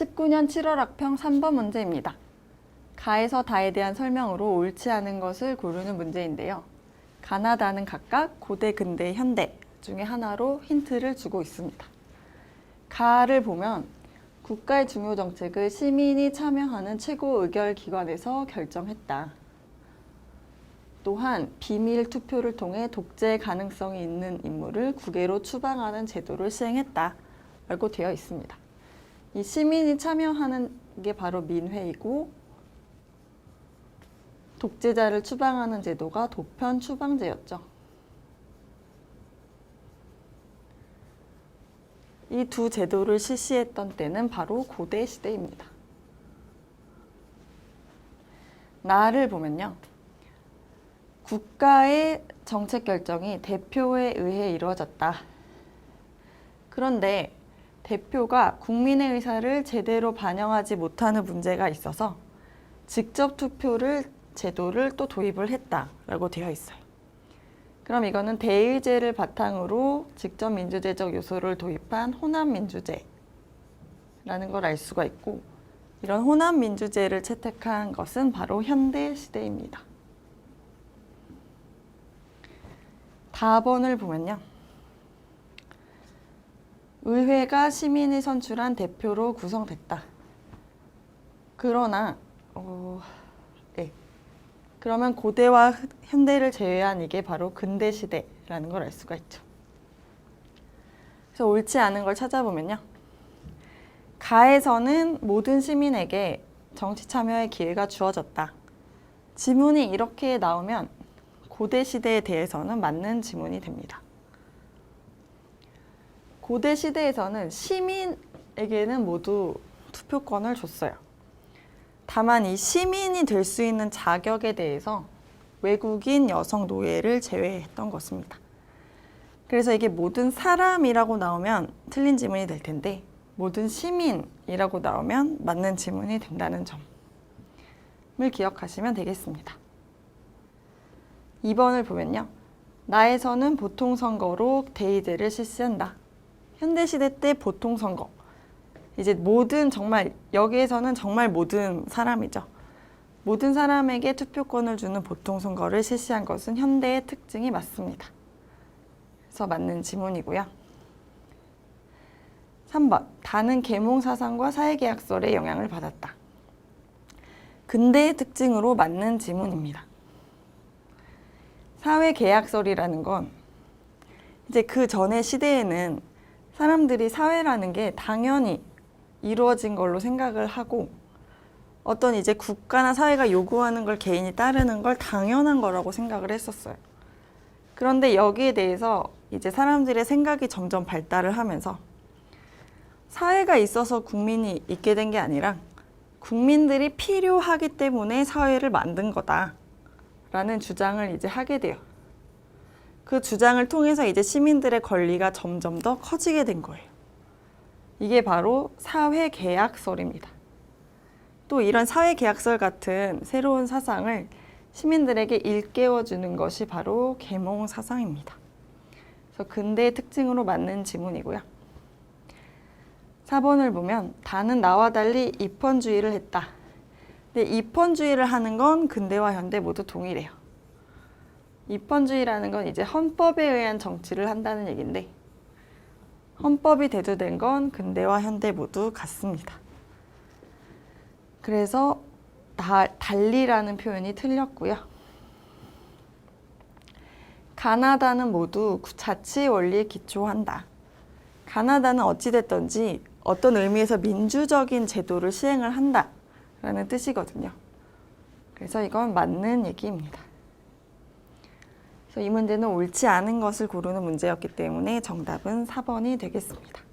19년 7월 학평 3번 문제입니다. 가에서 다에 대한 설명으로 옳지 않은 것을 고르는 문제인데요. 가나 다는 각각 고대, 근대, 현대 중에 하나로 힌트를 주고 있습니다. 가를 보면 국가의 중요 정책을 시민이 참여하는 최고 의결기관에서 결정했다. 또한 비밀 투표를 통해 독재 가능성이 있는 인물을 국외로 추방하는 제도를 시행했다 라고 되어 있습니다. 이 시민이 참여하는 게 바로 민회이고 독재자를 추방하는 제도가 도편 추방제였죠. 이 두 제도를 실시했던 때는 바로 고대 시대입니다. 나를 보면요. 국가의 정책 결정이 대표에 의해 이루어졌다. 그런데 대표가 국민의 의사를 제대로 반영하지 못하는 문제가 있어서 직접 투표를 제도를 또 도입을 했다라고 되어 있어요. 그럼 이거는 대의제를 바탕으로 직접 민주제적 요소를 도입한 호남민주제라는 걸 알 수가 있고, 이런 호남민주제를 채택한 것은 바로 현대 시대입니다. 답번을 보면요. 의회가 시민이 선출한 대표로 구성됐다. 그러나 그러면 고대와 현대를 제외한 이게 바로 근대 시대라는 걸 알 수가 있죠. 그래서 옳지 않은 걸 찾아보면요. 가에서는 모든 시민에게 정치 참여의 기회가 주어졌다. 지문이 이렇게 나오면 고대 시대에 대해서는 맞는 지문이 됩니다. 고대 시대에서는 시민에게는 모두 투표권을 줬어요. 다만 이 시민이 될 수 있는 자격에 대해서 외국인 여성 노예를 제외했던 것입니다. 그래서 이게 모든 사람이라고 나오면 틀린 지문이 될 텐데 모든 시민이라고 나오면 맞는 지문이 된다는 점을 기억하시면 되겠습니다. 2번을 보면요. 나에서는 보통선거로 대의제를 실시한다. 현대시대 때 보통선거. 이제 모든 정말 여기에서는 정말 모든 사람이죠. 모든 사람에게 투표권을 주는 보통선거를 실시한 것은 현대의 특징이 맞습니다. 그래서 맞는 지문이고요. 3번. 다는 계몽사상과 사회계약설의 영향을 받았다. 근대의 특징으로 맞는 지문입니다. 사회계약설이라는 건 이제 그 전의 시대에는 사람들이 사회라는 게 당연히 이루어진 걸로 생각을 하고 어떤 이제 국가나 사회가 요구하는 걸 개인이 따르는 걸 당연한 거라고 생각을 했었어요. 그런데 여기에 대해서 이제 사람들의 생각이 점점 발달을 하면서 사회가 있어서 국민이 있게 된 게 아니라 국민들이 필요하기 때문에 사회를 만든 거다라는 주장을 이제 하게 돼요. 그 주장을 통해서 이제 시민들의 권리가 점점 더 커지게 된 거예요. 이게 바로 사회계약설입니다. 또 이런 사회계약설 같은 새로운 사상을 시민들에게 일깨워주는 것이 바로 계몽사상입니다. 그래서 근대의 특징으로 맞는 지문이고요. 4번을 보면 다는 나와 달리 입헌주의를 했다. 근데 입헌주의를 하는 건 근대와 현대 모두 동일해요. 입헌주의라는 건 이제 헌법에 의한 정치를 한다는 얘기인데 헌법이 대두된 건 근대와 현대 모두 같습니다. 그래서 달리라는 표현이 틀렸고요. 가나다는 모두 자치 원리에 기초한다. 가나다는 어찌됐든지 어떤 의미에서 민주적인 제도를 시행을 한다라는 뜻이거든요. 그래서 이건 맞는 얘기입니다. 그래서 이 문제는 옳지 않은 것을 고르는 문제였기 때문에 정답은 4번이 되겠습니다.